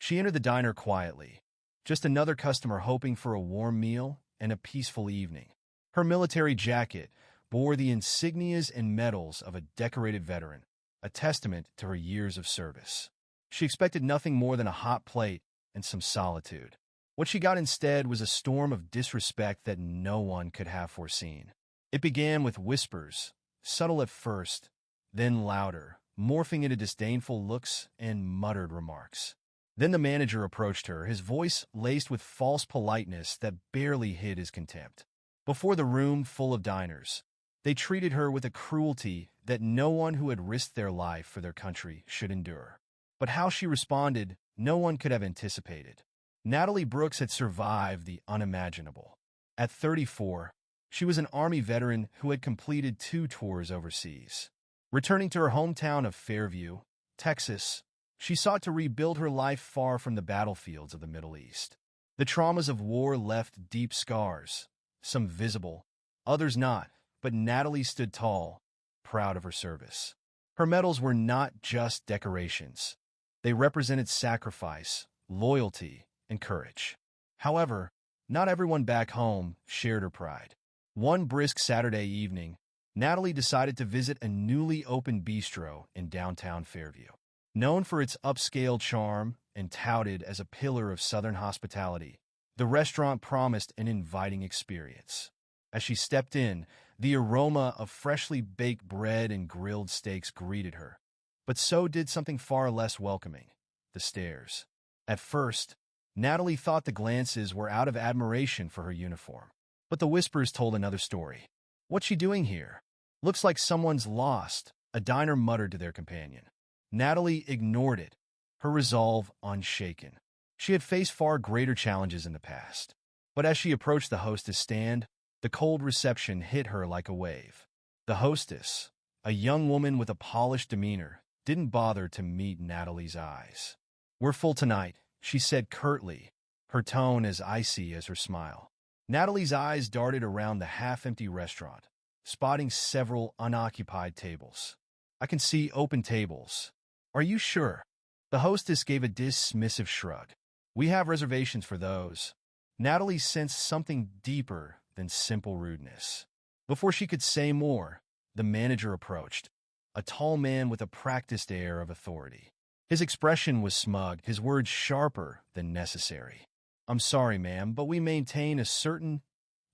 She entered the diner quietly, just another customer hoping for a warm meal and a peaceful evening. Her military jacket bore the insignias and medals of a decorated veteran, a testament to her years of service. She expected nothing more than a hot plate and some solitude. What she got instead was a storm of disrespect that no one could have foreseen. It began with whispers, subtle at first, then louder, morphing into disdainful looks and muttered remarks. Then the manager approached her, his voice laced with false politeness that barely hid his contempt. Before the room full of diners, they treated her with a cruelty that no one who had risked their life for their country should endure. But how she responded, no one could have anticipated. Natalie Brooks had survived the unimaginable. At 34, she was an Army veteran who had completed 2 tours overseas. Returning to her hometown of Fairview, Texas, she sought to rebuild her life far from the battlefields of the Middle East. The traumas of war left deep scars, some visible, others not, but Natalie stood tall, proud of her service. Her medals were not just decorations. They represented sacrifice, loyalty, and courage. However, not everyone back home shared her pride. One brisk Saturday evening, Natalie decided to visit a newly opened bistro in downtown Fairview. Known for its upscale charm and touted as a pillar of Southern hospitality, the restaurant promised an inviting experience. As she stepped in, the aroma of freshly baked bread and grilled steaks greeted her. But so did something far less welcoming: the stares. At first, Natalie thought the glances were out of admiration for her uniform. But the whispers told another story. "What's she doing here? Looks like someone's lost," a diner muttered to their companion. Natalie ignored it, her resolve unshaken. She had faced far greater challenges in the past. But as she approached the hostess stand, the cold reception hit her like a wave. The hostess, a young woman with a polished demeanor, didn't bother to meet Natalie's eyes. "We're full tonight," she said curtly, her tone as icy as her smile. Natalie's eyes darted around the half-empty restaurant, spotting several unoccupied tables. "I can see open tables. Are you sure?" The hostess gave a dismissive shrug. "We have reservations for those." Natalie sensed something deeper than simple rudeness. Before she could say more, the manager approached, a tall man with a practiced air of authority. His expression was smug, his words sharper than necessary. "I'm sorry, ma'am, but we maintain a certain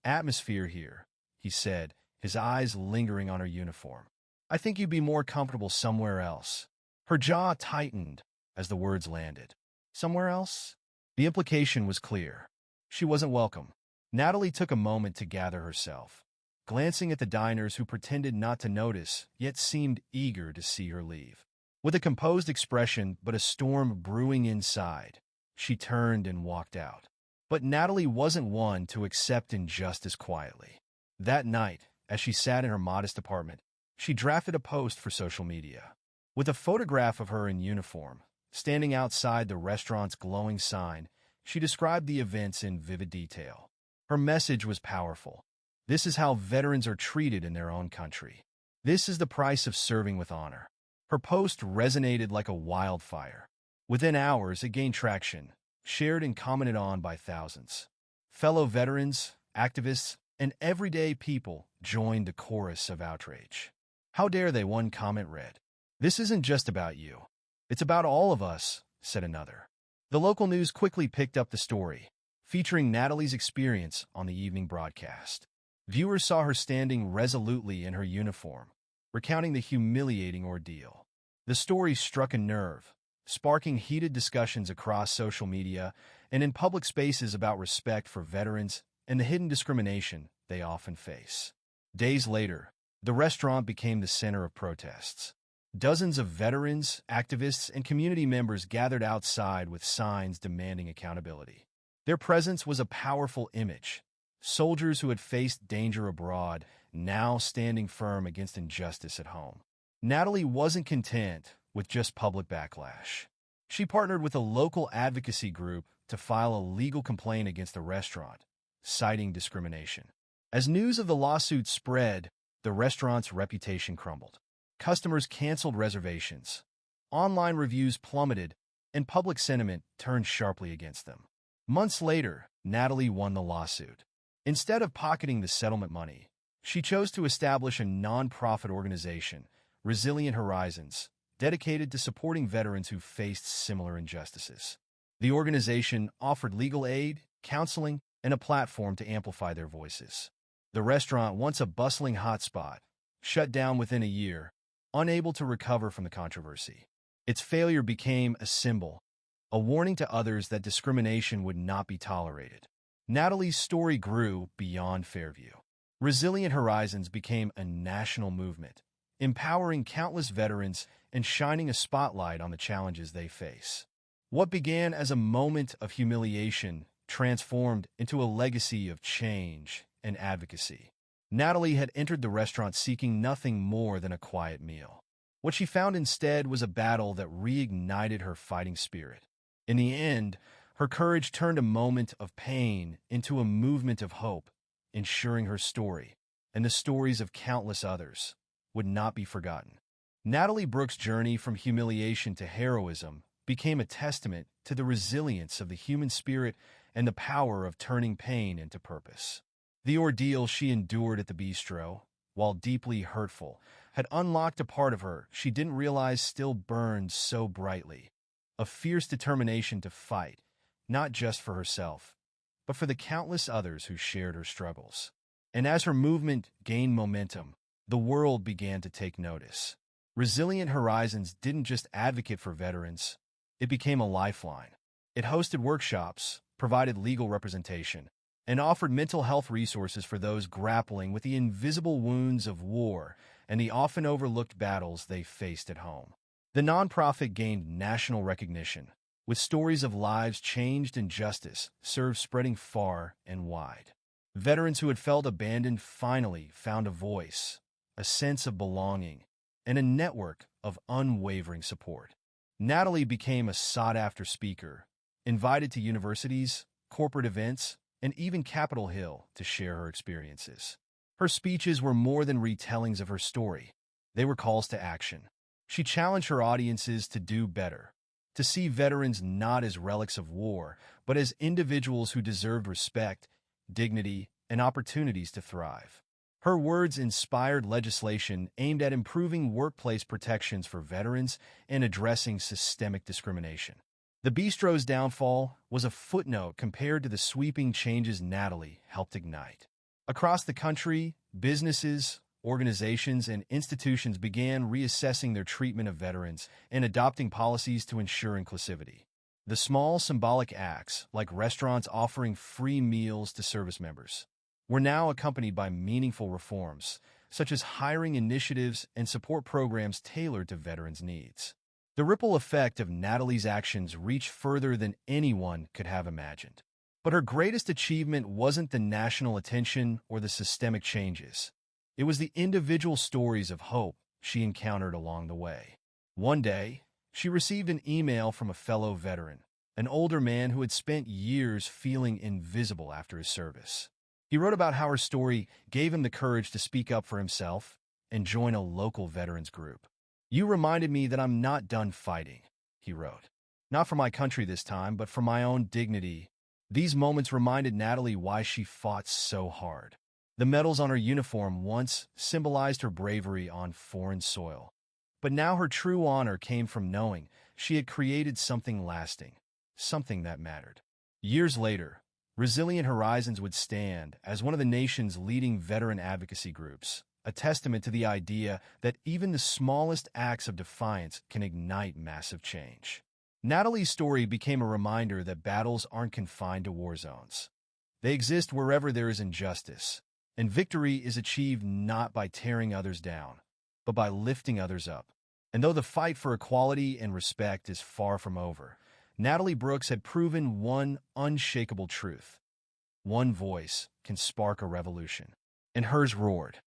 atmosphere here," he said, his eyes lingering on her uniform. "I think you'd be more comfortable somewhere else." Her jaw tightened as the words landed. Somewhere else? The implication was clear. She wasn't welcome. Natalie took a moment to gather herself, glancing at the diners who pretended not to notice, yet seemed eager to see her leave. With a composed expression but a storm brewing inside, she turned and walked out. But Natalie wasn't one to accept injustice quietly. That night, as she sat in her modest apartment, she drafted a post for social media. With a photograph of her in uniform, standing outside the restaurant's glowing sign, she described the events in vivid detail. Her message was powerful. This is how veterans are treated in their own country. This is the price of serving with honor. Her post resonated like a wildfire. Within hours, it gained traction, shared and commented on by thousands. Fellow veterans, activists, and everyday people joined the chorus of outrage. "How dare they?" one comment read. "This isn't just about you. It's about all of us," said another. The local news quickly picked up the story, featuring Natalie's experience on the evening broadcast. Viewers saw her standing resolutely in her uniform, recounting the humiliating ordeal. The story struck a nerve, sparking heated discussions across social media and in public spaces about respect for veterans and the hidden discrimination they often face. Days later, the restaurant became the center of protests. Dozens of veterans, activists, and community members gathered outside with signs demanding accountability. Their presence was a powerful image. Soldiers who had faced danger abroad, now standing firm against injustice at home. Natalie wasn't content with just public backlash. She partnered with a local advocacy group to file a legal complaint against the restaurant, citing discrimination. As news of the lawsuit spread, the restaurant's reputation crumbled. Customers canceled reservations. Online reviews plummeted, and public sentiment turned sharply against them. Months later, Natalie won the lawsuit. Instead of pocketing the settlement money, she chose to establish a non-profit organization, Resilient Horizons, dedicated to supporting veterans who faced similar injustices. The organization offered legal aid, counseling, and a platform to amplify their voices. The restaurant, once a bustling hotspot, shut down within a year, unable to recover from the controversy. Its failure became a symbol, a warning to others that discrimination would not be tolerated. Natalie's story grew beyond Fairview. Resilient Horizons became a national movement, empowering countless veterans and shining a spotlight on the challenges they face. What began as a moment of humiliation transformed into a legacy of change and advocacy. Natalie had entered the restaurant seeking nothing more than a quiet meal. What she found instead was a battle that reignited her fighting spirit. In the end, her courage turned a moment of pain into a movement of hope, ensuring her story, and the stories of countless others, would not be forgotten. Natalie Brooks' journey from humiliation to heroism became a testament to the resilience of the human spirit and the power of turning pain into purpose. The ordeal she endured at the bistro, while deeply hurtful, had unlocked a part of her she didn't realize still burned so brightly. A fierce determination to fight, not just for herself, but for the countless others who shared her struggles. And as her movement gained momentum, the world began to take notice. Resilient Horizons didn't just advocate for veterans, it became a lifeline. It hosted workshops, provided legal representation, and offered mental health resources for those grappling with the invisible wounds of war and the often overlooked battles they faced at home. The nonprofit gained national recognition, with stories of lives changed and justice served spreading far and wide. Veterans who had felt abandoned finally found a voice, a sense of belonging, and a network of unwavering support. Natalie became a sought-after speaker, invited to universities, corporate events, and even Capitol Hill to share her experiences. Her speeches were more than retellings of her story. They were calls to action. She challenged her audiences to do better, to see veterans not as relics of war, but as individuals who deserved respect, dignity, and opportunities to thrive. Her words inspired legislation aimed at improving workplace protections for veterans and addressing systemic discrimination. The bistro's downfall was a footnote compared to the sweeping changes Natalie helped ignite. Across the country, businesses, organizations, and institutions began reassessing their treatment of veterans and adopting policies to ensure inclusivity. The small symbolic acts, like restaurants offering free meals to service members, were now accompanied by meaningful reforms, such as hiring initiatives and support programs tailored to veterans' needs. The ripple effect of Natalie's actions reached further than anyone could have imagined. But her greatest achievement wasn't the national attention or the systemic changes. It was the individual stories of hope she encountered along the way. One day, she received an email from a fellow veteran, an older man who had spent years feeling invisible after his service. He wrote about how her story gave him the courage to speak up for himself and join a local veterans group. "You reminded me that I'm not done fighting," he wrote. "Not for my country this time, but for my own dignity." These moments reminded Natalie why she fought so hard. The medals on her uniform once symbolized her bravery on foreign soil. But now her true honor came from knowing she had created something lasting, something that mattered. Years later, Resilient Horizons would stand as one of the nation's leading veteran advocacy groups, a testament to the idea that even the smallest acts of defiance can ignite massive change. Natalie's story became a reminder that battles aren't confined to war zones. They exist wherever there is injustice, and victory is achieved not by tearing others down, but by lifting others up. And though the fight for equality and respect is far from over, Natalie Brooks had proven one unshakable truth. One voice can spark a revolution, and hers roared.